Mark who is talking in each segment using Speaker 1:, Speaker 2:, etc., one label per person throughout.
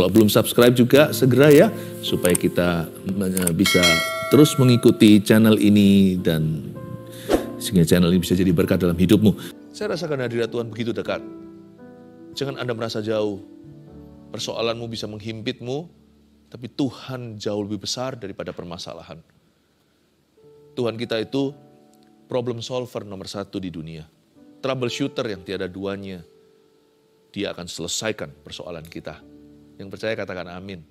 Speaker 1: Kalau belum subscribe juga segera ya, supaya kita bisa terus mengikuti channel ini dan sehingga channel ini bisa jadi berkat dalam hidupmu. Saya rasakan hadirat Tuhan begitu dekat. Jangan Anda merasa jauh. Persoalanmu bisa menghimpitmu, tapi Tuhan jauh lebih besar daripada permasalahan. Tuhan kita itu problem solver nomor 1 di dunia. Troubleshooter yang tiada duanya. Dia akan selesaikan persoalan kita. Yang percaya katakan amin.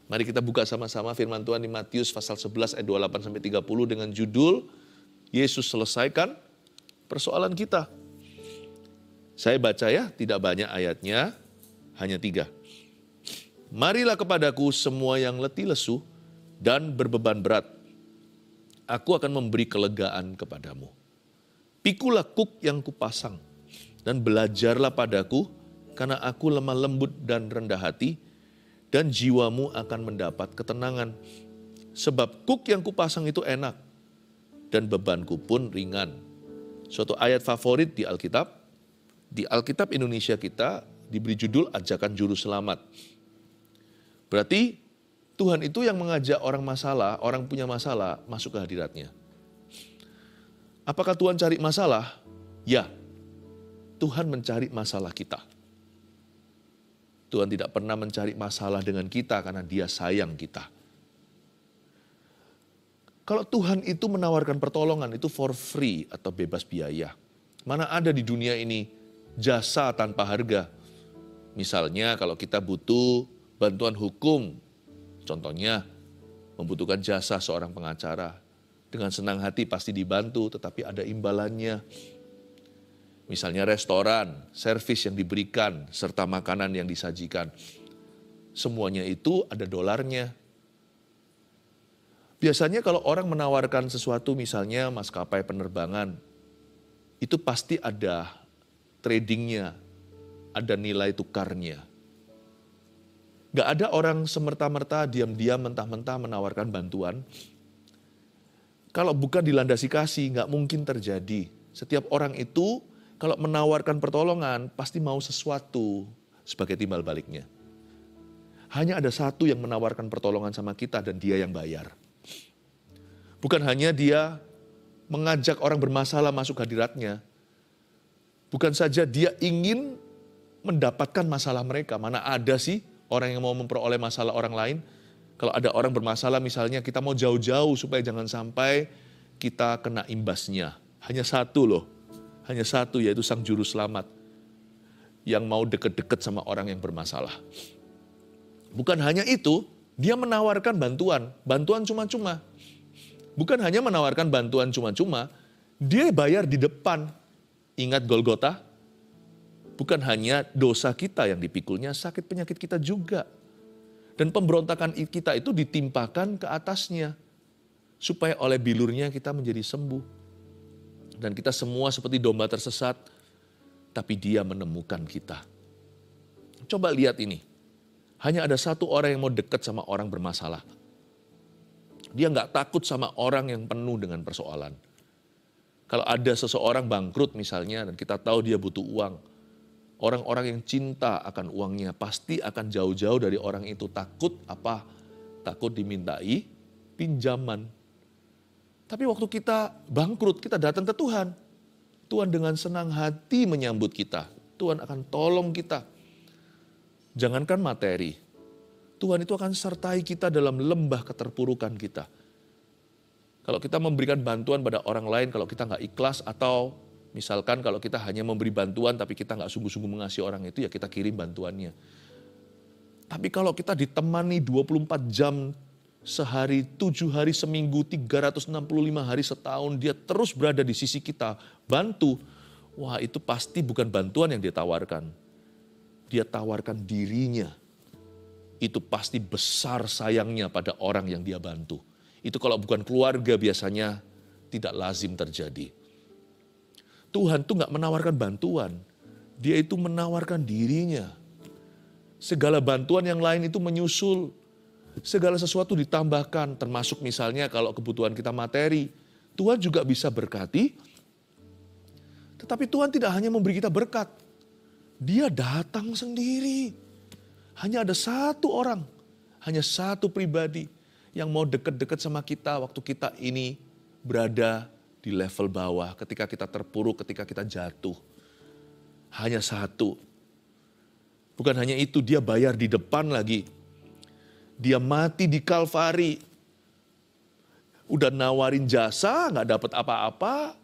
Speaker 1: Mari kita buka sama-sama firman Tuhan di Matius pasal 11 ayat 28-30 dengan judul Yesus selesaikan persoalan kita. Saya baca ya, tidak banyak ayatnya, hanya 3. Marilah kepadaku semua yang letih lesu dan berbeban berat. Aku akan memberi kelegaan kepadamu. Pikulah kuk yang kupasang dan belajarlah padaku karena aku lemah lembut dan rendah hati, dan jiwamu akan mendapat ketenangan. Sebab kuk yang kupasang itu enak, dan bebanku pun ringan. Suatu ayat favorit di Alkitab. Di Alkitab Indonesia kita diberi judul Ajakan Juru Selamat. Berarti Tuhan itu yang mengajak orang punya masalah masuk ke hadiratnya. Apakah Tuhan cari masalah? Ya, Tuhan mencari masalah kita. Tuhan tidak pernah mencari masalah dengan kita karena Dia sayang kita. Kalau Tuhan itu menawarkan pertolongan itu for free atau bebas biaya. Mana ada di dunia ini jasa tanpa harga. Misalnya kalau kita butuh bantuan hukum, contohnya membutuhkan jasa seorang pengacara. Dengan senang hati pasti dibantu, tetapi ada imbalannya. Misalnya restoran, servis yang diberikan, serta makanan yang disajikan. Semuanya itu ada dolarnya. Biasanya kalau orang menawarkan sesuatu, misalnya maskapai penerbangan, itu pasti ada tradingnya, ada nilai tukarnya. Gak ada orang semerta-merta diam-diam mentah-mentah menawarkan bantuan. Kalau bukan dilandasi kasih, gak mungkin terjadi. Setiap orang itu kalau menawarkan pertolongan, pasti mau sesuatu sebagai timbal baliknya. Hanya ada satu yang menawarkan pertolongan sama kita dan Dia yang bayar. Bukan hanya Dia mengajak orang bermasalah masuk hadiratnya. Bukan saja Dia ingin mendapatkan masalah mereka. Mana ada sih orang yang mau memperoleh masalah orang lain? Kalau ada orang bermasalah misalnya kita mau jauh-jauh supaya jangan sampai kita kena imbasnya. Hanya satu loh. Hanya satu, yaitu Sang Juru Selamat yang mau deket-deket sama orang yang bermasalah. Bukan hanya itu, Dia menawarkan bantuan cuma-cuma. Bukan hanya menawarkan bantuan cuma-cuma, Dia bayar di depan. Ingat Golgota? Bukan hanya dosa kita yang dipikulnya, sakit penyakit kita juga. Dan pemberontakan kita itu ditimpakan ke atasnya, supaya oleh bilurnya kita menjadi sembuh. Dan kita semua seperti domba tersesat, tapi Dia menemukan kita. Coba lihat ini. Hanya ada satu orang yang mau dekat sama orang bermasalah. Dia nggak takut sama orang yang penuh dengan persoalan. Kalau ada seseorang bangkrut misalnya, dan kita tahu dia butuh uang. Orang-orang yang cinta akan uangnya pasti akan jauh-jauh dari orang itu. Takut apa? Takut dimintai pinjaman. Tapi waktu kita bangkrut, kita datang ke Tuhan. Tuhan dengan senang hati menyambut kita. Tuhan akan tolong kita. Jangankan materi. Tuhan itu akan sertai kita dalam lembah keterpurukan kita. Kalau kita memberikan bantuan pada orang lain, kalau kita nggak ikhlas, atau misalkan kalau kita hanya memberi bantuan tapi kita nggak sungguh-sungguh mengasihi orang itu, ya kita kirim bantuannya. Tapi kalau kita ditemani 24 jam sehari, 7 hari seminggu, 365 hari setahun, Dia terus berada di sisi kita, bantu. Wah, itu pasti bukan bantuan yang Dia tawarkan. Dia tawarkan dirinya. Itu pasti besar sayangnya pada orang yang Dia bantu. Itu kalau bukan keluarga biasanya tidak lazim terjadi. Tuhan tuh gak menawarkan bantuan. Dia itu menawarkan dirinya. Segala bantuan yang lain itu menyusul. Segala sesuatu ditambahkan, termasuk misalnya kalau kebutuhan kita materi. Tuhan juga bisa berkati, tetapi Tuhan tidak hanya memberi kita berkat. Dia datang sendiri. Hanya ada satu orang, hanya satu pribadi yang mau dekat-dekat sama kita waktu kita ini berada di level bawah, ketika kita terpuruk, ketika kita jatuh. Hanya satu. Bukan hanya itu, dia bayar di depan lagi. Dia mati di Kalvari. Udah nawarin jasa, gak dapat apa-apa.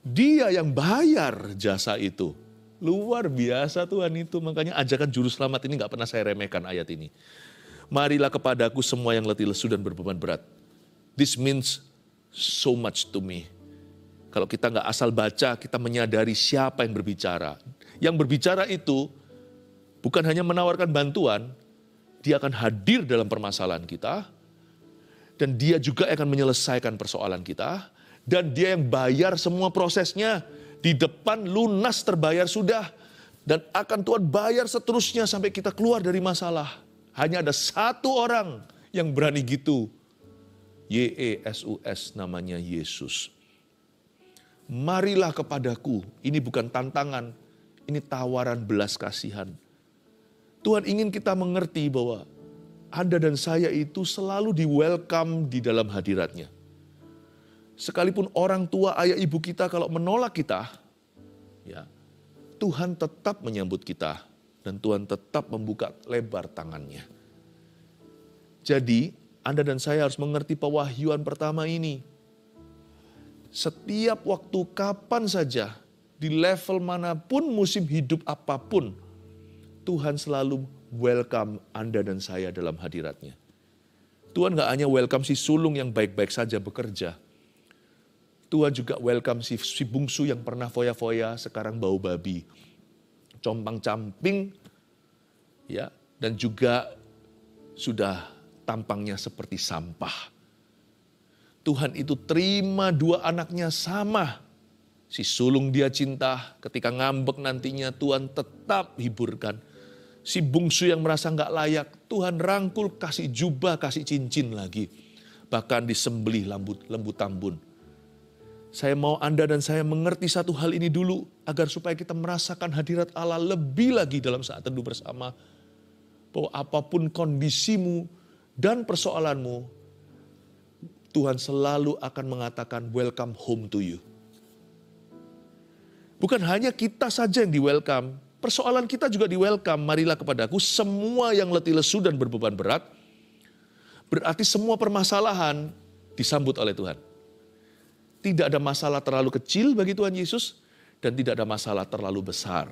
Speaker 1: Dia yang bayar jasa itu. Luar biasa Tuhan itu. Makanya ajakan juru selamat ini gak pernah saya remehkan ayat ini. Marilah kepadaku semua yang letih lesu dan berbeban berat. This means so much to me. Kalau kita gak asal baca, kita menyadari siapa yang berbicara. Yang berbicara itu bukan hanya menawarkan bantuan, dia akan hadir dalam permasalahan kita, dan dia juga akan menyelesaikan persoalan kita, dan dia yang bayar semua prosesnya, di depan lunas terbayar sudah, dan akan Tuhan bayar seterusnya sampai kita keluar dari masalah. Hanya ada satu orang yang berani gitu, Yesus namanya Yesus. Marilah kepadaku, ini bukan tantangan, ini tawaran belas kasihan. Tuhan ingin kita mengerti bahwa Anda dan saya itu selalu di-welcome di dalam hadiratnya. Sekalipun orang tua, ayah ibu kita kalau menolak kita, ya, Tuhan tetap menyambut kita. Dan Tuhan tetap membuka lebar tangannya. Jadi, Anda dan saya harus mengerti pewahyuan pertama ini. Setiap waktu, kapan saja, di level manapun, musim hidup apapun, Tuhan selalu welcome Anda dan saya dalam hadiratnya. Tuhan gak hanya welcome si sulung yang baik-baik saja bekerja. Tuhan juga welcome si bungsu yang pernah foya-foya, sekarang bau babi. Compang-camping, ya, dan juga sudah tampangnya seperti sampah. Tuhan itu terima dua anaknya sama. Si sulung dia cinta, ketika ngambek nantinya Tuhan tetap hiburkan. Si bungsu yang merasa nggak layak, Tuhan rangkul, kasih jubah, kasih cincin lagi. Bahkan disembelih lembu tambun. Saya mau Anda dan saya mengerti satu hal ini dulu, agar supaya kita merasakan hadirat Allah lebih lagi dalam saat teduh bersama. Bahwa apapun kondisimu dan persoalanmu, Tuhan selalu akan mengatakan welcome home to you. Bukan hanya kita saja yang di-welcome, persoalan kita juga di-welcome. Marilah kepadaku semua yang letih lesu dan berbeban berat. Berarti semua permasalahan disambut oleh Tuhan. Tidak ada masalah terlalu kecil bagi Tuhan Yesus, dan tidak ada masalah terlalu besar.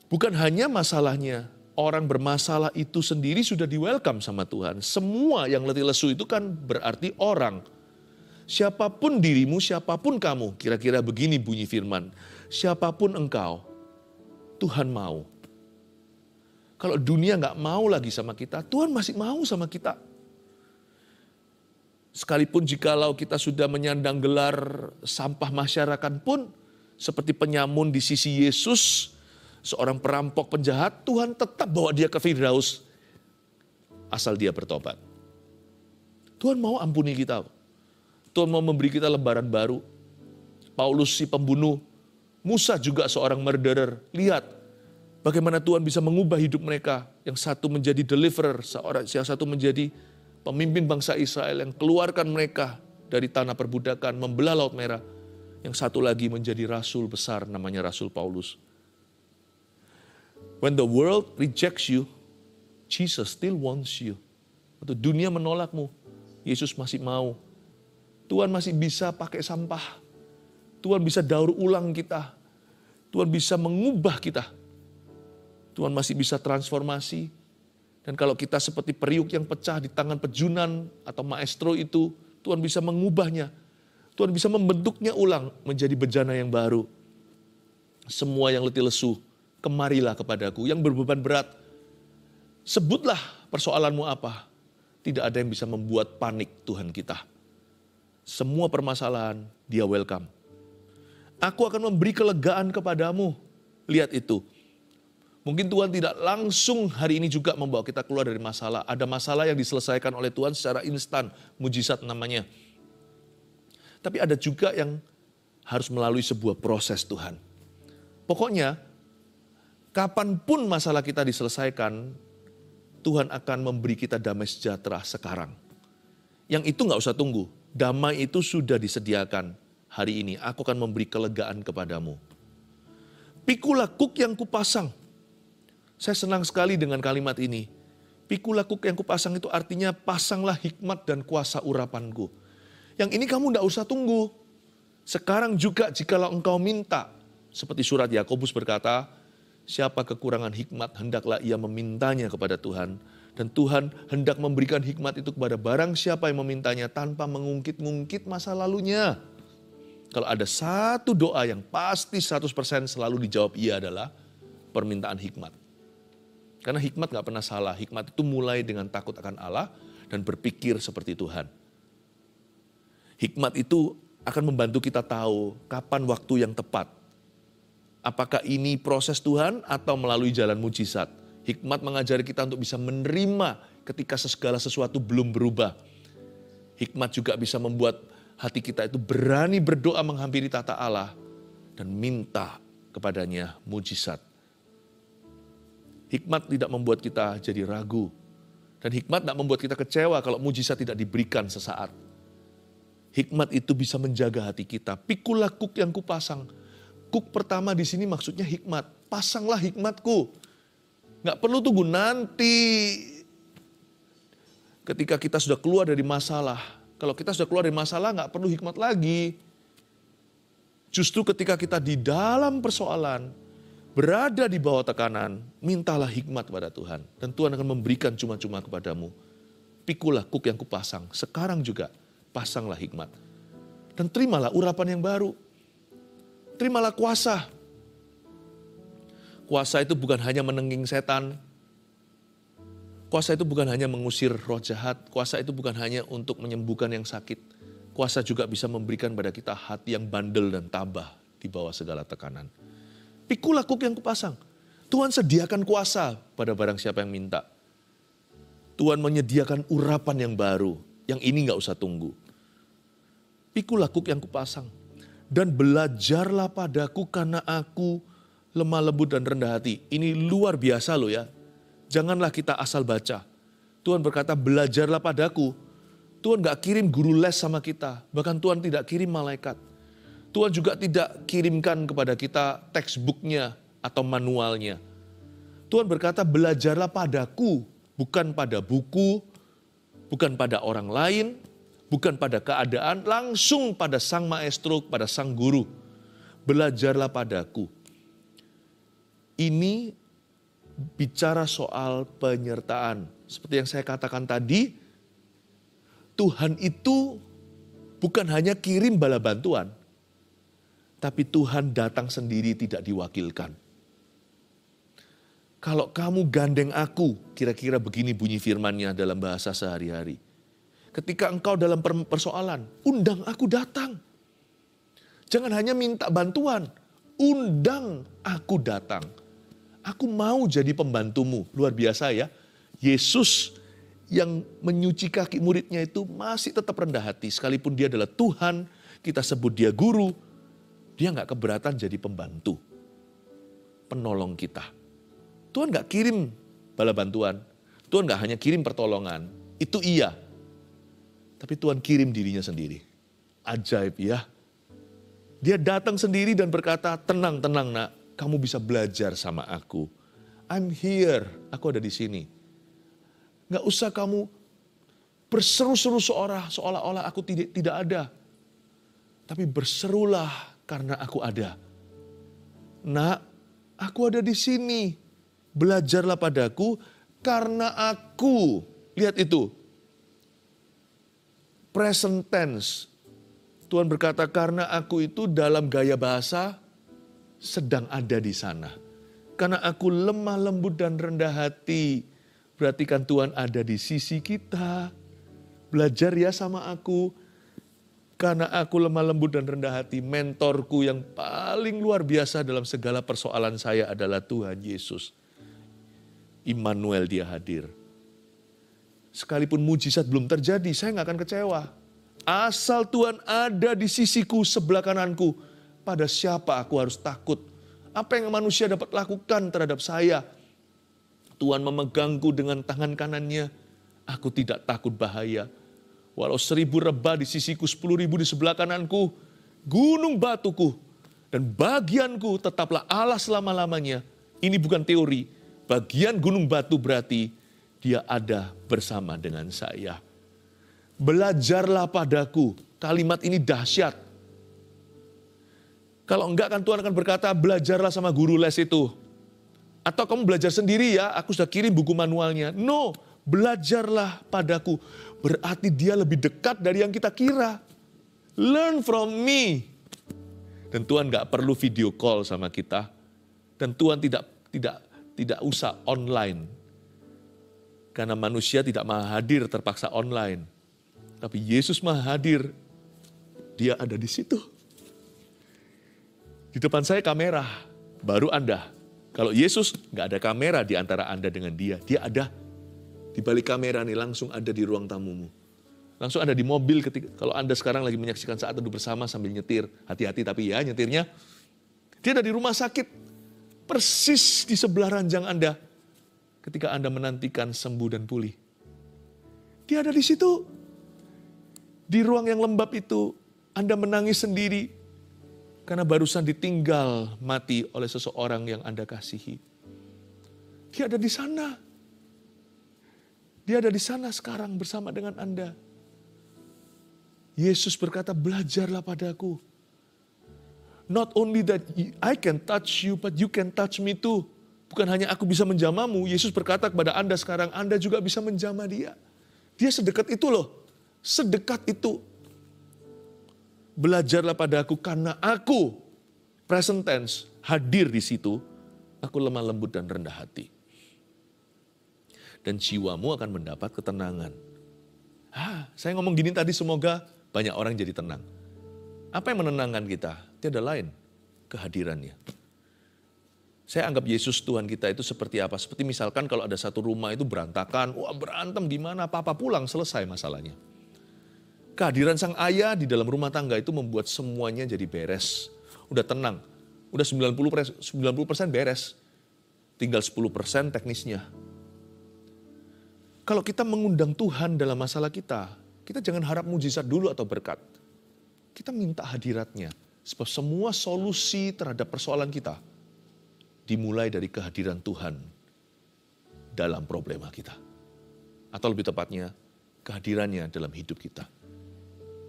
Speaker 1: Bukan hanya masalahnya, orang bermasalah itu sendiri sudah di-welcome sama Tuhan. Semua yang letih lesu itu kan berarti orang. Siapapun dirimu, siapapun kamu, kira-kira begini bunyi firman. Siapapun engkau, Tuhan mau. Kalau dunia gak mau lagi sama kita, Tuhan masih mau sama kita. Sekalipun jikalau kita sudah menyandang gelar sampah masyarakat pun, seperti penyamun di sisi Yesus, seorang perampok penjahat, Tuhan tetap bawa dia ke Firdaus, asal dia bertobat. Tuhan mau ampuni kita. Tuhan mau memberi kita lembaran baru. Paulus si pembunuh, Musa juga seorang murderer. Lihat bagaimana Tuhan bisa mengubah hidup mereka. Yang satu menjadi deliverer, yang satu menjadi pemimpin bangsa Israel yang keluarkan mereka dari tanah perbudakan, membelah Laut Merah. Yang satu lagi menjadi rasul besar, namanya Rasul Paulus. When the world rejects you, Jesus still wants you. Waktu dunia menolakmu, Yesus masih mau. Tuhan masih bisa pakai sampah. Tuhan bisa daur ulang kita. Tuhan bisa mengubah kita. Tuhan masih bisa transformasi. Dan kalau kita seperti periuk yang pecah di tangan pejunan atau maestro itu, Tuhan bisa mengubahnya. Tuhan bisa membentuknya ulang menjadi bejana yang baru. Semua yang letih lesu, kemarilah kepadaku. Yang berbeban berat, sebutlah persoalanmu apa. Tidak ada yang bisa membuat panik Tuhan kita. Semua permasalahan dia welcome. Aku akan memberi kelegaan kepadamu. Lihat itu. Mungkin Tuhan tidak langsung hari ini juga membawa kita keluar dari masalah. Ada masalah yang diselesaikan oleh Tuhan secara instan. Mujizat namanya. Tapi ada juga yang harus melalui sebuah proses Tuhan. Pokoknya Kapanpun masalah kita diselesaikan, Tuhan akan memberi kita damai sejahtera sekarang. Yang itu nggak usah tunggu. Damai itu sudah disediakan hari ini. Aku akan memberi kelegaan kepadamu. Pikulah kuk yang kupasang. Saya senang sekali dengan kalimat ini. Pikulah kuk yang kupasang itu artinya pasanglah hikmat dan kuasa urapanku. Yang ini kamu nggak usah tunggu. Sekarang juga jikalau engkau minta. Seperti surat Yakobus berkata, siapa kekurangan hikmat, hendaklah ia memintanya kepada Tuhan. Dan Tuhan hendak memberikan hikmat itu kepada barang siapa yang memintanya tanpa mengungkit-ungkit masa lalunya. Kalau ada satu doa yang pasti 100% selalu dijawab iya adalah permintaan hikmat. Karena hikmat gak pernah salah. Hikmat itu mulai dengan takut akan Allah dan berpikir seperti Tuhan. Hikmat itu akan membantu kita tahu kapan waktu yang tepat. Apakah ini proses Tuhan atau melalui jalan mujizat? Hikmat mengajari kita untuk bisa menerima ketika segala sesuatu belum berubah. Hikmat juga bisa membuat hati kita itu berani berdoa menghampiri tata Allah dan minta kepadanya mujizat. Hikmat tidak membuat kita jadi ragu. Dan hikmat tidak membuat kita kecewa kalau mujizat tidak diberikan sesaat. Hikmat itu bisa menjaga hati kita. Pikulah kuk yang kupasang. Kuk pertama di sini maksudnya hikmat. Pasanglah hikmatku. Nggak perlu tunggu nanti. Ketika kita sudah keluar dari masalah. Kalau kita sudah keluar dari masalah nggak perlu hikmat lagi. Justru ketika kita di dalam persoalan. Berada di bawah tekanan. Mintalah hikmat kepada Tuhan. Dan Tuhan akan memberikan cuma-cuma kepadamu. Pikulah kuk yang kupasang. Sekarang juga pasanglah hikmat. Dan terimalah urapan yang baru. Terimalah kuasa. Kuasa itu bukan hanya menengging setan. Kuasa itu bukan hanya mengusir roh jahat. Kuasa itu bukan hanya untuk menyembuhkan yang sakit. Kuasa juga bisa memberikan pada kita hati yang bandel dan tabah di bawah segala tekanan. Pikulah kuk yang kupasang. Tuhan sediakan kuasa pada barang siapa yang minta. Tuhan menyediakan urapan yang baru. Yang ini gak usah tunggu. Pikulah kuk yang kupasang. Dan belajarlah padaku karena aku lemah lembut dan rendah hati. Ini luar biasa loh ya. Janganlah kita asal baca. Tuhan berkata belajarlah padaku. Tuhan gak kirim guru les sama kita. Bahkan Tuhan tidak kirim malaikat. Tuhan juga tidak kirimkan kepada kita textbooknya atau manualnya. Tuhan berkata belajarlah padaku. Bukan pada buku, bukan pada orang lain, bukan pada keadaan, langsung pada sang maestro, pada sang guru. Belajarlah padaku. Ini bicara soal penyertaan. Seperti yang saya katakan tadi, Tuhan itu bukan hanya kirim bala bantuan, tapi Tuhan datang sendiri tidak diwakilkan. Kalau kamu gandeng aku, kira-kira begini bunyi firman-Nya dalam bahasa sehari-hari. Ketika engkau dalam persoalan, undang aku datang. Jangan hanya minta bantuan, undang aku datang. Aku mau jadi pembantumu. Luar biasa ya. Yesus yang menyuci kaki muridnya itu masih tetap rendah hati. Sekalipun dia adalah Tuhan, kita sebut dia guru. Dia gak keberatan jadi pembantu. Penolong kita. Tuhan gak kirim bala bantuan. Tuhan gak hanya kirim pertolongan. Itu iya. Tapi Tuhan kirim dirinya sendiri. Ajaib ya. Dia datang sendiri dan berkata, tenang nak. Kamu bisa belajar sama aku. I'm here. Aku ada di sini. Gak usah kamu berseru-seru seolah-olah aku tidak ada. Tapi berserulah karena aku ada. Nak, aku ada di sini. Belajarlah padaku karena aku. Lihat itu. Present tense. Tuhan berkata karena aku itu dalam gaya bahasa sedang ada di sana. Karena aku lemah lembut dan rendah hati. Berarti kan Tuhan ada di sisi kita. Belajar ya sama aku. Karena aku lemah lembut dan rendah hati. Mentorku yang paling luar biasa dalam segala persoalan saya adalah Tuhan Yesus. Immanuel, dia hadir. Sekalipun mujizat belum terjadi, saya gak akan kecewa. Asal Tuhan ada di sisiku, sebelah kananku. Pada siapa aku harus takut? Apa yang manusia dapat lakukan terhadap saya? Tuhan memegangku dengan tangan kanannya. Aku tidak takut bahaya. Walau 1000 rebah di sisiku, 10.000 di sebelah kananku, gunung batuku dan bagianku tetaplah Allah selama-lamanya. Ini bukan teori. Bagian gunung batu berarti dia ada bersama dengan saya. Belajarlah padaku. Kalimat ini dahsyat. Kalau enggak kan Tuhan akan berkata, belajarlah sama guru les itu. Atau kamu belajar sendiri ya, aku sudah kirim buku manualnya. No, belajarlah padaku. Berarti dia lebih dekat dari yang kita kira. Learn from me. Dan Tuhan enggak perlu video call sama kita. Dan Tuhan tidak usah online. Karena manusia tidak maha hadir terpaksa online. Tapi Yesus maha hadir. Dia ada di situ. Di depan saya kamera, baru Anda. Kalau Yesus nggak ada kamera di antara Anda dengan dia. Dia ada di balik kamera nih, langsung ada di ruang tamumu. Langsung ada di mobil ketika kalau Anda sekarang lagi menyaksikan Saat Teduh Bersama sambil nyetir. Hati-hati tapi ya nyetirnya. Dia ada di rumah sakit. Persis di sebelah ranjang Anda. Ketika Anda menantikan sembuh dan pulih. Dia ada di situ. Di ruang yang lembab itu, Anda menangis sendiri. Karena barusan ditinggal mati oleh seseorang yang Anda kasihi. Dia ada di sana. Dia ada di sana sekarang bersama dengan Anda. Yesus berkata, belajarlah padaku. Not only that I can touch you, but you can touch me too. Bukan hanya aku bisa menjamamu, Yesus berkata kepada Anda sekarang, Anda juga bisa menjamah dia. Dia sedekat itu loh. Sedekat itu. Belajarlah padaku karena aku, present tense, hadir di situ. Aku lemah lembut dan rendah hati. Dan jiwamu akan mendapat ketenangan. Saya ngomong gini tadi semoga banyak orang jadi tenang. Apa yang menenangkan kita? Tiada lain, kehadirannya. Saya anggap Yesus Tuhan kita itu seperti apa? Seperti misalkan kalau ada satu rumah itu berantakan, wah berantem gimana, apa-apa pulang, selesai masalahnya. Kehadiran sang ayah di dalam rumah tangga itu membuat semuanya jadi beres. Udah tenang, udah 90% beres. Tinggal 10% teknisnya. Kalau kita mengundang Tuhan dalam masalah kita jangan harap mujizat dulu atau berkat. Kita minta hadiratnya. Sebab semua solusi terhadap persoalan kita dimulai dari kehadiran Tuhan dalam problema kita. Atau lebih tepatnya, kehadirannya dalam hidup kita.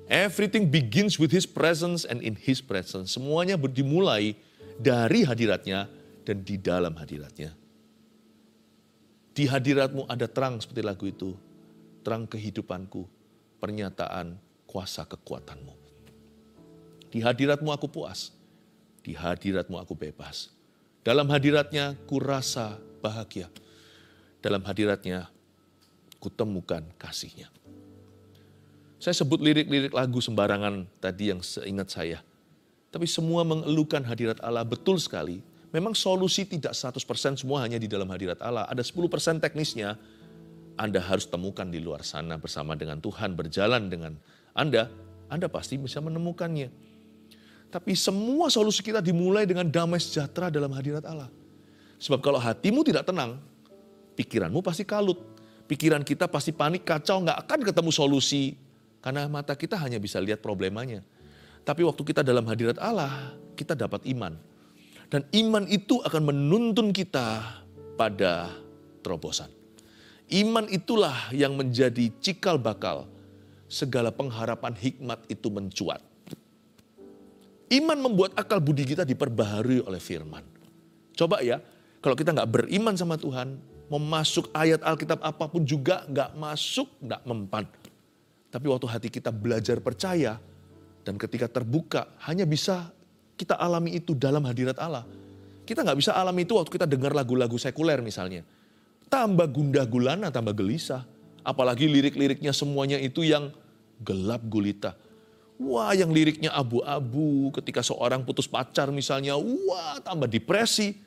Speaker 1: Everything begins with His presence and in His presence. Semuanya dimulai dari hadiratnya dan di dalam hadiratnya. Di hadiratmu ada terang seperti lagu itu. Terang kehidupanku, pernyataan kuasa kekuatanmu. Di hadiratmu aku puas. Di hadiratmu aku bebas. Dalam hadiratnya ku rasa bahagia. Dalam hadiratnya ku temukan kasih-Nya. Saya sebut lirik-lirik lagu sembarangan tadi yang seingat saya. Tapi semua mengeluhkan hadirat Allah betul sekali. Memang solusi tidak 100% semua hanya di dalam hadirat Allah. Ada 10% teknisnya. Anda harus temukan di luar sana bersama dengan Tuhan. Berjalan dengan Anda pasti bisa menemukannya. Tapi semua solusi kita dimulai dengan damai sejahtera dalam hadirat Allah. Sebab kalau hatimu tidak tenang, pikiranmu pasti kalut. Pikiran kita pasti panik, kacau, nggak akan ketemu solusi. Karena mata kita hanya bisa lihat problemanya. Tapi waktu kita dalam hadirat Allah, kita dapat iman. Dan iman itu akan menuntun kita pada terobosan. Iman itulah yang menjadi cikal bakal segala pengharapan hikmat itu mencuat. Iman membuat akal budi kita diperbaharui oleh firman. Coba ya, kalau kita nggak beriman sama Tuhan, mau masuk ayat Alkitab apapun juga nggak masuk, nggak mempan. Tapi waktu hati kita belajar percaya, dan ketika terbuka, hanya bisa kita alami itu dalam hadirat Allah. Kita nggak bisa alami itu waktu kita dengar lagu-lagu sekuler misalnya. Tambah gundah gulana, tambah gelisah. Apalagi lirik-liriknya semuanya itu yang gelap gulita. Wah, yang liriknya abu-abu ketika seorang putus pacar misalnya. Wah, tambah depresi.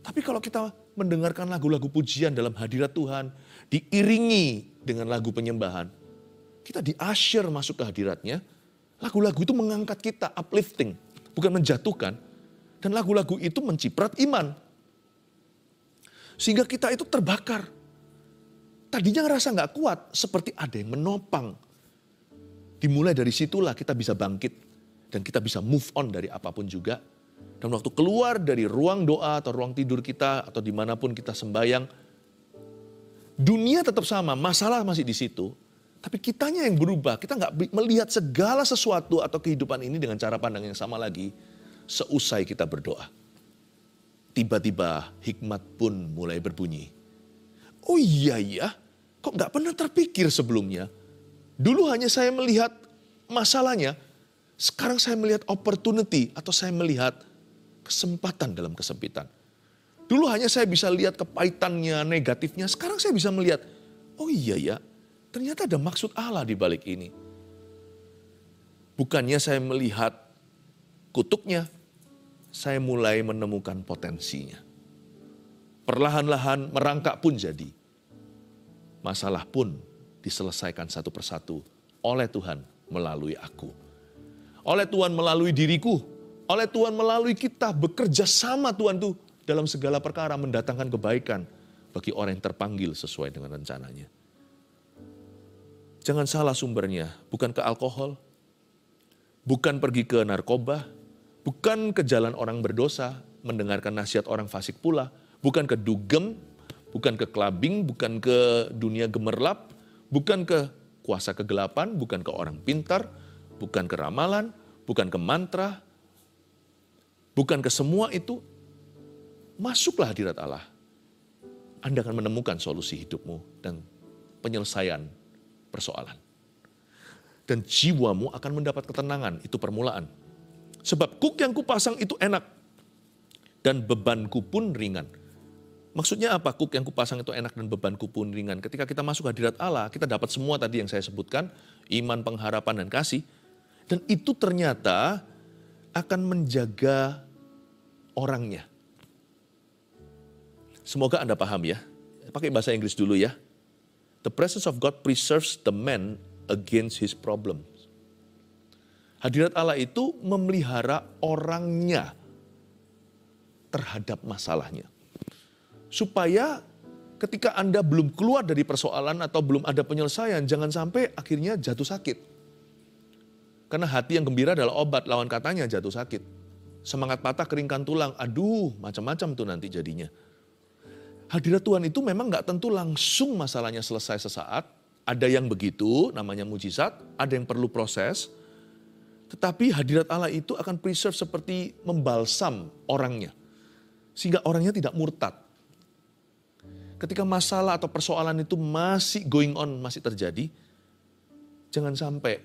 Speaker 1: Tapi kalau kita mendengarkan lagu-lagu pujian dalam hadirat Tuhan, diiringi dengan lagu penyembahan, kita di-usher masuk ke hadiratnya. Lagu-lagu itu mengangkat kita, uplifting, bukan menjatuhkan. Dan lagu-lagu itu menciprat iman. Sehingga kita itu terbakar. Tadinya ngerasa gak kuat, seperti ada yang menopang. Dimulai dari situlah kita bisa bangkit. Dan kita bisa move on dari apapun juga. Dan waktu keluar dari ruang doa atau ruang tidur kita, atau dimanapun kita sembahyang, dunia tetap sama, masalah masih di situ. Tapi kitanya yang berubah, kita gak melihat segala sesuatu atau kehidupan ini dengan cara pandang yang sama lagi. Seusai kita berdoa. Tiba-tiba hikmat pun mulai berbunyi. Oh iya ya, kok gak pernah terpikir sebelumnya. Dulu hanya saya melihat masalahnya, sekarang saya melihat opportunity atau saya melihat kesempatan dalam kesempitan. Dulu hanya saya bisa lihat kepahitannya, negatifnya, sekarang saya bisa melihat, oh iya ya, ternyata ada maksud Allah di balik ini. Bukannya saya melihat kutuknya, saya mulai menemukan potensinya. Perlahan-lahan merangkak pun jadi. Masalah pun diselesaikan satu persatu oleh Tuhan melalui aku. Oleh Tuhan melalui diriku. Oleh Tuhan melalui kita bekerja sama Tuhan tuh dalam segala perkara mendatangkan kebaikan bagi orang yang terpanggil sesuai dengan rencananya. Jangan salah sumbernya, bukan ke alkohol, bukan pergi ke narkoba, bukan ke jalan orang berdosa, mendengarkan nasihat orang fasik pula, bukan ke dugem, bukan ke clubbing, bukan ke dunia gemerlap, bukan ke kuasa kegelapan, bukan ke orang pintar, bukan ke ramalan, bukan ke mantra, bukan ke semua itu. Masuklah hadirat Allah. Anda akan menemukan solusi hidupmu dan penyelesaian persoalan. Dan jiwamu akan mendapat ketenangan, itu permulaan. Sebab kuk yang kupasang itu enak dan bebanku pun ringan. Maksudnya apa? Kuk yang kupasang itu enak dan bebanku pun ringan. Ketika kita masuk hadirat Allah, kita dapat semua tadi yang saya sebutkan, iman, pengharapan, dan kasih. Dan itu ternyata akan menjaga orangnya. Semoga Anda paham ya. Pakai bahasa Inggris dulu ya. The presence of God preserves the man against his problems. Hadirat Allah itu memelihara orangnya terhadap masalahnya. Supaya ketika Anda belum keluar dari persoalan atau belum ada penyelesaian, jangan sampai akhirnya jatuh sakit. Karena hati yang gembira adalah obat, lawan katanya jatuh sakit. Semangat patah, keringkan tulang, aduh macam-macam tuh nanti jadinya. Hadirat Tuhan itu memang gak tentu langsung masalahnya selesai sesaat. Ada yang begitu, namanya mujizat, ada yang perlu proses. Tetapi hadirat Allah itu akan preserve seperti membalsam orangnya. Sehingga orangnya tidak murtad. Ketika masalah atau persoalan itu masih going on, masih terjadi, jangan sampai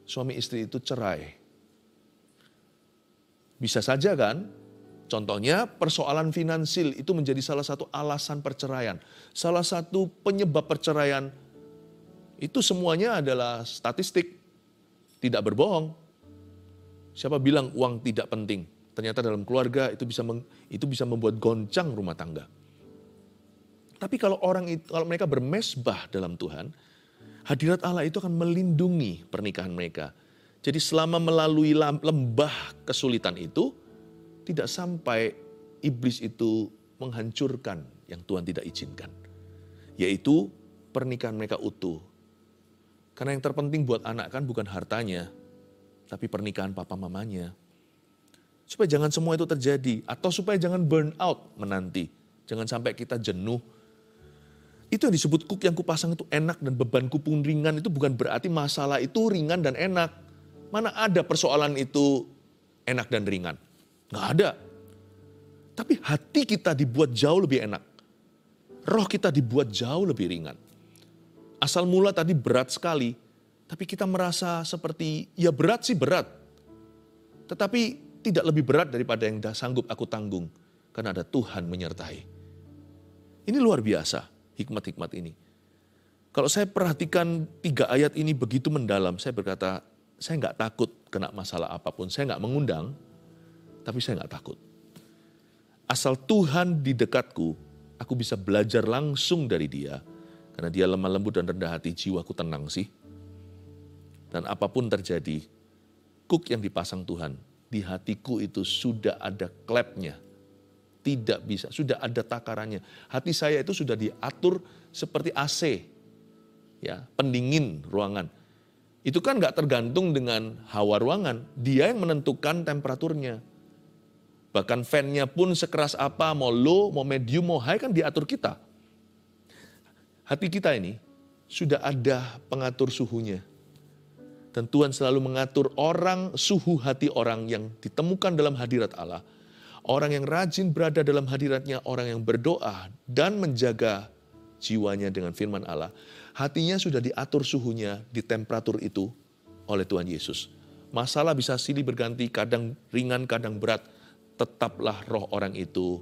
Speaker 1: suami istri itu cerai. Bisa saja kan, contohnya persoalan finansil itu menjadi salah satu alasan perceraian. Salah satu penyebab perceraian itu semuanya adalah statistik, tidak berbohong. Siapa bilang uang tidak penting? Ternyata dalam keluarga itu bisa membuat goncang rumah tangga. Tapi kalau mereka bermesbah dalam Tuhan, hadirat Allah itu akan melindungi pernikahan mereka. Jadi selama melalui lembah kesulitan itu, tidak sampai iblis itu menghancurkan yang Tuhan tidak izinkan. Yaitu pernikahan mereka utuh. Karena yang terpenting buat anak kan bukan hartanya, tapi pernikahan papa mamanya. Supaya jangan semua itu terjadi, atau supaya jangan burn out menanti. Jangan sampai kita jenuh. Itu yang disebut kuk yang kupasang itu enak dan bebanku pun ringan, itu bukan berarti masalah itu ringan dan enak. Mana ada persoalan itu enak dan ringan? Nggak ada. Tapi hati kita dibuat jauh lebih enak. Roh kita dibuat jauh lebih ringan. Asal mula tadi berat sekali, tapi kita merasa seperti, ya berat sih berat. Tetapi tidak lebih berat daripada yang sanggup aku tanggung. Karena ada Tuhan menyertai. Ini luar biasa, hikmat-hikmat ini. Kalau saya perhatikan 3 ayat ini begitu mendalam, saya berkata, saya nggak takut kena masalah apapun. Saya nggak mengundang, tapi saya nggak takut. Asal Tuhan di dekatku, aku bisa belajar langsung dari Dia. Karena Dia lemah lembut dan rendah hati, jiwaku tenang sih. Dan apapun terjadi, kuk yang dipasang Tuhan di hatiku itu sudah ada klepnya. Tidak bisa, sudah ada takarannya. Hati saya itu sudah diatur seperti AC, ya, pendingin ruangan. Itu kan nggak tergantung dengan hawa ruangan, dia yang menentukan temperaturnya. Bahkan fan-nya pun sekeras apa, mau low, mau medium, mau high kan diatur kita. Hati kita ini sudah ada pengatur suhunya. Dan Tuhan selalu mengatur suhu hati orang yang ditemukan dalam hadirat Allah. Orang yang rajin berada dalam hadiratnya, orang yang berdoa dan menjaga jiwanya dengan firman Allah. Hatinya sudah diatur suhunya di temperatur itu oleh Tuhan Yesus. Masalah bisa silih berganti, kadang ringan, kadang berat. Tetaplah roh orang itu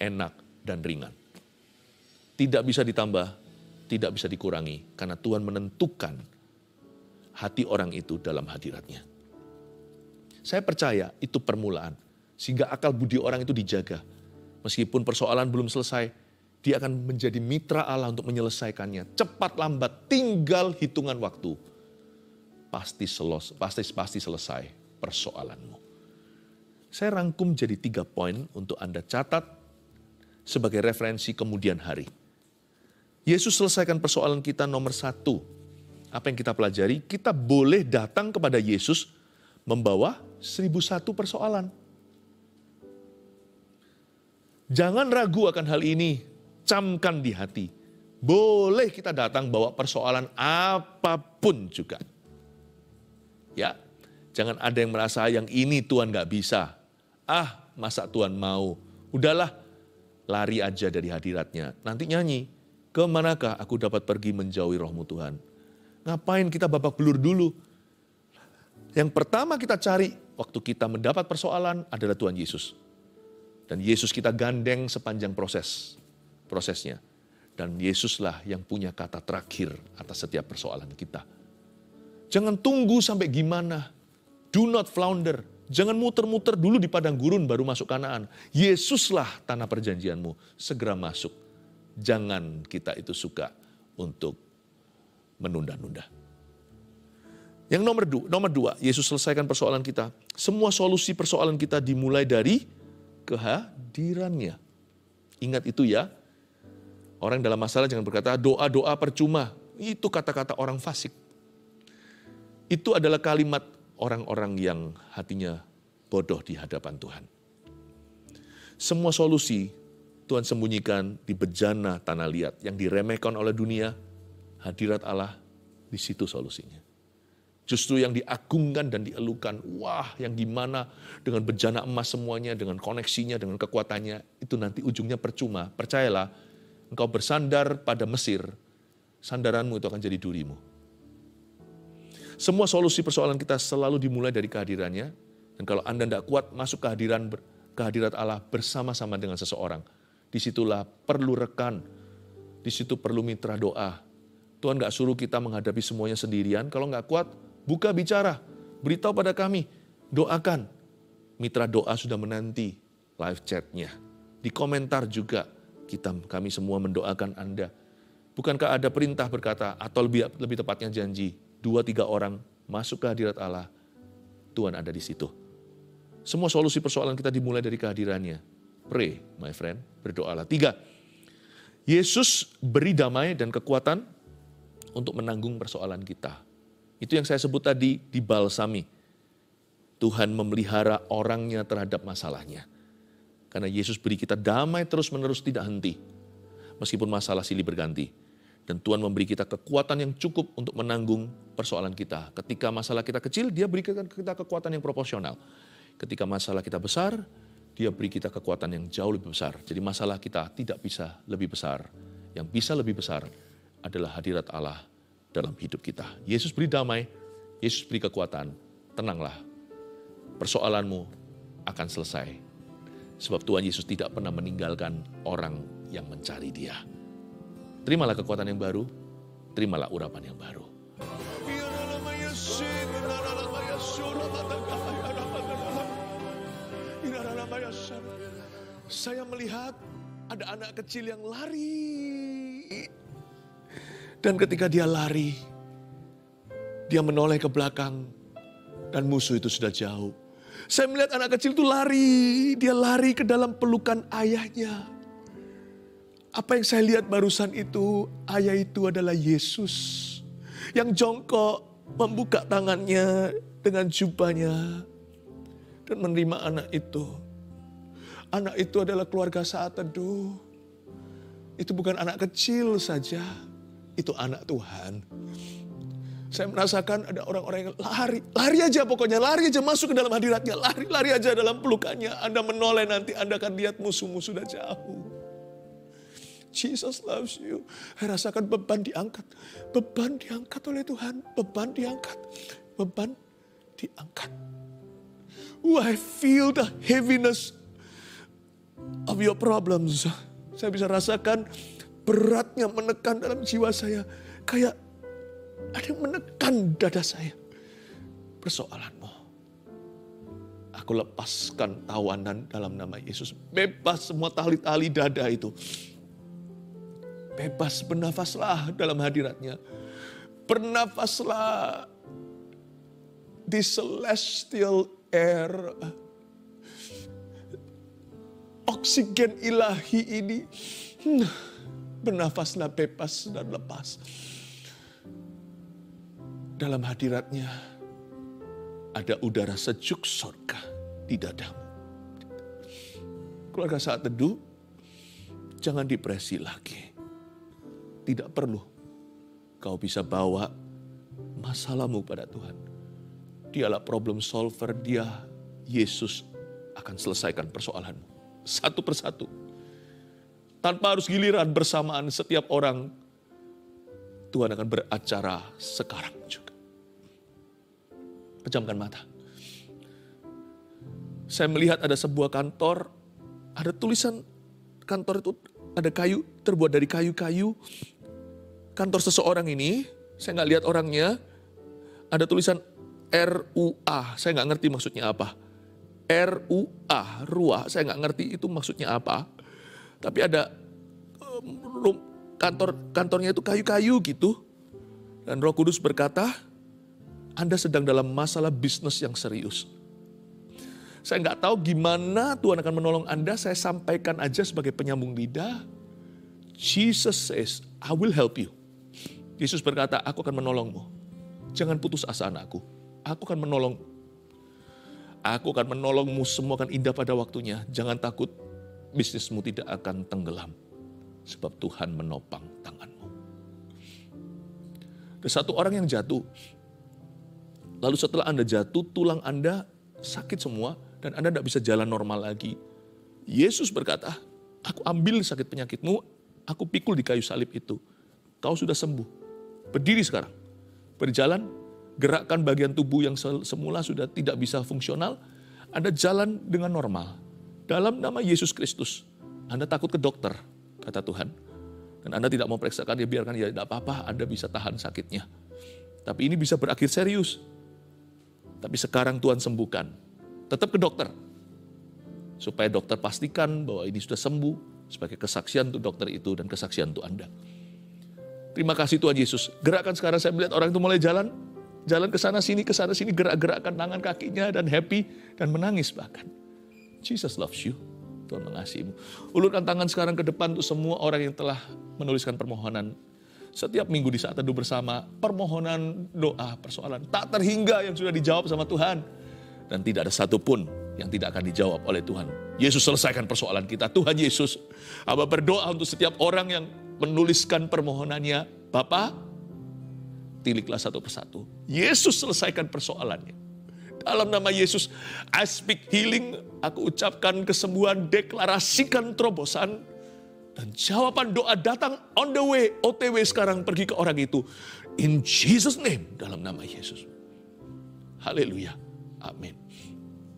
Speaker 1: enak dan ringan. Tidak bisa ditambah, tidak bisa dikurangi. Karena Tuhan menentukan hati orang itu dalam hadiratnya. Saya percaya itu permulaan. Sehingga akal budi orang itu dijaga. Meskipun persoalan belum selesai, dia akan menjadi mitra Allah untuk menyelesaikannya. Cepat lambat, tinggal hitungan waktu. Pasti selesai persoalanmu. Saya rangkum jadi 3 poin untuk Anda catat sebagai referensi kemudian hari. Yesus selesaikan persoalan kita nomor 1. Apa yang kita pelajari? Kita boleh datang kepada Yesus membawa 1001 persoalan. Jangan ragu akan hal ini, camkan di hati. Boleh kita datang bawa persoalan apapun juga. Ya, jangan ada yang merasa yang ini Tuhan gak bisa. Masa Tuhan mau? Udahlah, lari aja dari hadiratnya. Nanti nyanyi, kemanakah aku dapat pergi menjauhi rohmu Tuhan? Ngapain kita babak belur dulu? Yang pertama kita cari waktu kita mendapat persoalan adalah Tuhan Yesus. Dan Yesus kita gandeng sepanjang prosesnya. Dan Yesuslah yang punya kata terakhir atas setiap persoalan kita. Jangan tunggu sampai gimana. Do not flounder. Jangan muter-muter dulu di padang gurun baru masuk Kanaan. Yesuslah tanah perjanjianmu. Segera masuk. Jangan kita itu suka untuk menunda-nunda. Yang nomor dua, Yesus selesaikan persoalan kita. Semua solusi persoalan kita dimulai dari kehadirannya. Ingat itu ya. Orang dalam masalah jangan berkata doa-doa percuma. Itu kata-kata orang fasik. Itu adalah kalimat orang-orang yang hatinya bodoh di hadapan Tuhan. Semua solusi Tuhan sembunyikan di bejana tanah liat yang diremehkan oleh dunia. Hadirat Allah, di situ solusinya. Justru yang diagungkan dan dielukan, wah yang gimana dengan bejana emas semuanya, dengan koneksinya, dengan kekuatannya, itu nanti ujungnya percuma. Percayalah, engkau bersandar pada Mesir, sandaranmu itu akan jadi durimu. Semua solusi persoalan kita selalu dimulai dari kehadirannya, dan kalau Anda tidak kuat masuk kehadirat Allah bersama-sama dengan seseorang, disitulah perlu rekan, disitu perlu mitra doa. Tuhan gak suruh kita menghadapi semuanya sendirian, kalau gak kuat, buka bicara, beritahu pada kami, doakan. Mitra doa sudah menanti live chat-nya. Di komentar juga kami semua mendoakan Anda. Bukankah ada perintah berkata, atau lebih tepatnya janji, 2-3 orang masuk ke hadirat Allah, Tuhan ada di situ. Semua solusi persoalan kita dimulai dari kehadirannya. Pray, my friend, berdoalah. 3, Yesus beri damai dan kekuatan untuk menanggung persoalan kita. Itu yang saya sebut tadi, dibalsami. Tuhan memelihara orangnya terhadap masalahnya. Karena Yesus beri kita damai terus-menerus tidak henti. Meskipun masalah silih berganti. Dan Tuhan memberi kita kekuatan yang cukup untuk menanggung persoalan kita. Ketika masalah kita kecil, dia berikan kita kekuatan yang proporsional. Ketika masalah kita besar, dia beri kita kekuatan yang jauh lebih besar. Jadi masalah kita tidak bisa lebih besar. Yang bisa lebih besar adalah hadirat Allah dalam hidup kita. Yesus beri damai, Yesus beri kekuatan. Tenanglah, persoalanmu akan selesai. Sebab Tuhan Yesus tidak pernah meninggalkan orang yang mencari Dia. Terimalah kekuatan yang baru, terimalah urapan yang baru. Saya melihat ada anak kecil yang lari. Dan ketika dia lari, dia menoleh ke belakang dan musuh itu sudah jauh. Saya melihat anak kecil itu lari. Dia lari ke dalam pelukan ayahnya. Apa yang saya lihat barusan itu, ayah itu adalah Yesus. Yang jongkok membuka tangannya dengan jubahnya. Dan menerima anak itu. Anak itu adalah keluarga Saat Teduh. Itu bukan anak kecil saja. Itu anak Tuhan. Saya merasakan ada orang-orang yang lari aja pokoknya, lari aja masuk ke dalam hadiratnya, lari aja dalam pelukannya. Anda menoleh nanti Anda akan lihat musuh-musuh sudah jauh. Jesus loves you. Saya rasakan beban diangkat oleh Tuhan, beban diangkat. I feel the heaviness of your problems. Saya bisa rasakan beratnya menekan dalam jiwa saya, kayak ada yang menekan dada saya. Persoalanmu. Aku lepaskan tawanan dalam nama Yesus. Bebas semua tali-tali dada itu. Bebas, bernafaslah dalam hadiratnya. Bernafaslah di celestial air. Oksigen ilahi ini. Bernafaslah bebas dan lepas. Dalam hadiratnya ada udara sejuk surga di dadamu. Keluarga Saat Teduh, jangan depresi lagi. Tidak perlu kau bisa bawa masalahmu pada Tuhan. Dialah problem solver, dia Yesus akan selesaikan persoalanmu. Satu persatu. Tanpa harus giliran bersamaan setiap orang, Tuhan akan beracara sekarang juga. Pejamkan mata. Saya melihat ada sebuah kantor, ada tulisan kantor itu ada kayu, terbuat dari kayu-kayu. Kantor seseorang ini, saya nggak lihat orangnya, ada tulisan RUA, saya nggak ngerti maksudnya apa. RUA, saya nggak ngerti itu maksudnya apa. Tapi ada kantornya itu kayu-kayu gitu. Dan Roh Kudus berkata, Anda sedang dalam masalah bisnis yang serius. Saya nggak tahu gimana Tuhan akan menolong Anda, saya sampaikan aja sebagai penyambung lidah. Jesus says, I will help you. Yesus berkata, aku akan menolongmu. Jangan putus asa anakku. Aku akan menolong. Aku akan menolongmu, semua akan indah pada waktunya. Jangan takut, bisnismu tidak akan tenggelam. Sebab Tuhan menopang tanganmu. Ada satu orang yang jatuh. Lalu setelah Anda jatuh, tulang Anda sakit semua. Dan Anda tidak bisa jalan normal lagi. Yesus berkata, aku ambil sakit penyakitmu, aku pikul di kayu salib itu. Kau sudah sembuh. Berdiri sekarang. Berjalan, gerakkan bagian tubuh yang semula sudah tidak bisa fungsional. Anda jalan dengan normal. Dalam nama Yesus Kristus. Anda takut ke dokter, kata Tuhan. Dan Anda tidak mau periksakan, ya biarkan, ya tidak apa-apa, Anda bisa tahan sakitnya. Tapi ini bisa berakhir serius. Tapi sekarang Tuhan sembuhkan. Tetap ke dokter. Supaya dokter pastikan bahwa ini sudah sembuh. Sebagai kesaksian untuk dokter itu dan kesaksian untuk Anda. Terima kasih Tuhan Yesus. Gerakan sekarang saya melihat orang itu mulai jalan. Jalan ke sana sini, gerak-gerakkan tangan kakinya dan happy. Dan menangis bahkan. Jesus loves you. Tuhan mengasihimu. Ulurkan tangan sekarang ke depan untuk semua orang yang telah menuliskan permohonan. Setiap minggu di Saat Teduh bersama, permohonan doa, persoalan tak terhingga yang sudah dijawab sama Tuhan. Dan tidak ada satupun yang tidak akan dijawab oleh Tuhan. Yesus selesaikan persoalan kita. Tuhan Yesus, Aba berdoa untuk setiap orang yang menuliskan permohonannya. Bapa, tiliklah satu persatu. Yesus selesaikan persoalannya. Dalam nama Yesus, I speak healing. Aku ucapkan kesembuhan, deklarasikan terobosan. Dan jawaban doa datang on the way, OTW sekarang pergi ke orang itu. In Jesus name, dalam nama Yesus. Haleluya. Amin.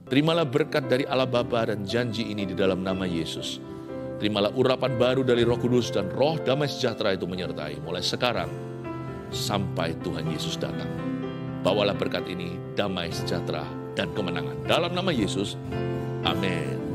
Speaker 1: Terimalah berkat dari Allah Bapa dan janji ini di dalam nama Yesus. Terimalah urapan baru dari Roh Kudus dan roh damai sejahtera itu menyertai. Mulai sekarang sampai Tuhan Yesus datang. Bawalah berkat ini, damai sejahtera dan kemenangan. Dalam nama Yesus, amin.